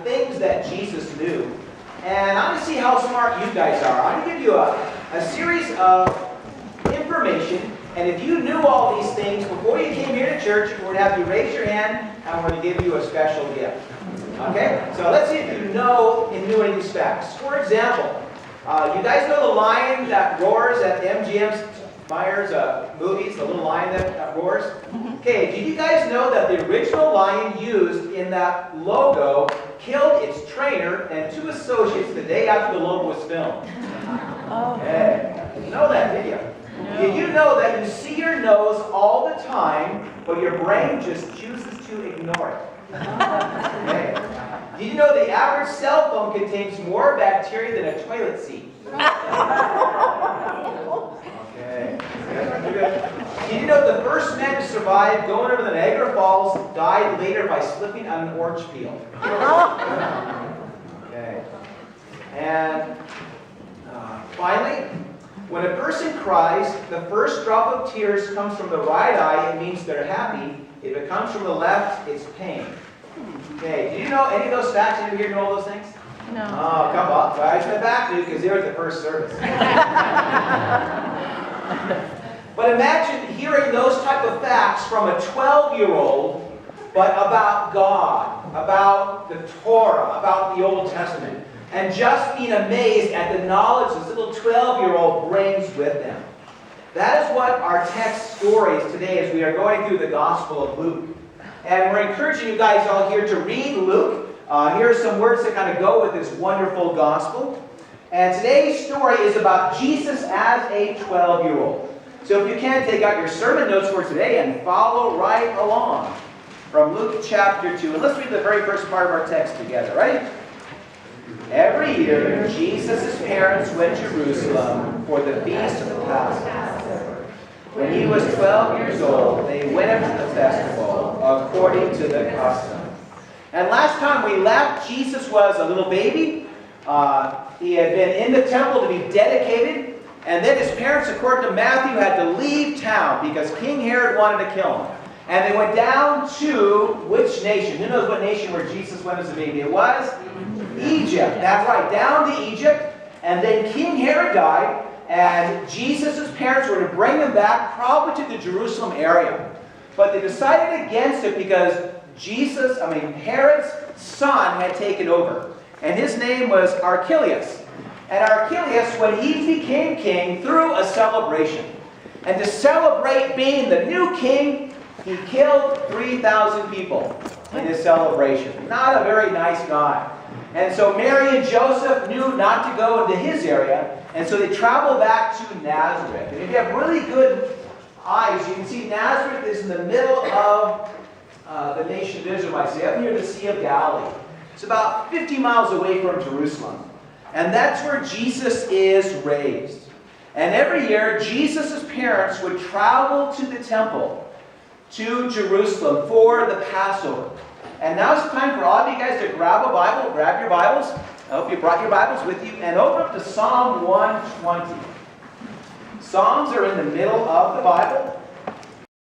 things that Jesus knew. And I'm going to see how smart you guys are. I'm going to give you a series of information. And if you knew all these things before you came here to church, we're going to have you raise your hand, and we're going to give you a special gift. Okay? So let's see if you know and knew any of these facts. For example, you guys know the lion that roars at the MGM Myers movies, the little lion that roars? Okay, did you guys know that the original lion used in that logo killed its trainer and 2 associates the day after the logo was filmed? Okay, you know that, did you? No. Did you know that you see your nose all the time, but your brain just chooses to ignore it? Okay. Did you know the average cell phone contains more bacteria than a toilet seat? Okay. Did you know the first man to survive going over the Niagara Falls died later by slipping on an orange peel? Okay. And finally, when a person cries, the first drop of tears comes from the right eye. It means they're happy. If it comes from the left, it's pain. Okay. Do you know any of those facts? Did you here know all those things? No. Oh, come on. Guys in the back do, because they were at the first service. But imagine hearing those type of facts from a 12-year-old, but about God, about the Torah, about the Old Testament, and just being amazed at the knowledge this little 12-year-old brings with them. That is what our text story is today as we are going through the Gospel of Luke. And we're encouraging you guys all here to read Luke. Here are some words that kind of go with this wonderful Gospel. And today's story is about Jesus as a 12-year-old. So if you can, take out your sermon notes for today and follow right along from Luke chapter 2. And let's read the very first part of our text together, right? Every year, Jesus' parents went to Jerusalem for the feast of the Passover. When he was 12 years old, they went up to the festival according to the custom. And last time we left, Jesus was a little baby. He had been in the temple to be dedicated. And then his parents, according to Matthew, had to leave town because King Herod wanted to kill him. And they went down to which nation? Who knows what nation where Jesus went as a baby? It was Egypt. That's right, down to Egypt. And then King Herod died, and Jesus' parents were to bring him back probably to the Jerusalem area. But they decided against it because Herod's son had taken over. And his name was Archelaus. And Archelaus, when he became king, threw a celebration. And to celebrate being the new king, he killed 3,000 people in his celebration. Not a very nice guy. And so Mary and Joseph knew not to go into his area, and so they traveled back to Nazareth. And if you have really good eyes, you can see Nazareth is in the middle of the nation of Israel, up near the Sea of Galilee. It's about 50 miles away from Jerusalem. And that's where Jesus is raised. And every year, Jesus' parents would travel to the temple, to Jerusalem, for the Passover. And now it's time for all of you guys to grab a Bible, grab your Bibles. I hope you brought your Bibles with you. And open up to Psalm 120. Psalms are in the middle of the Bible.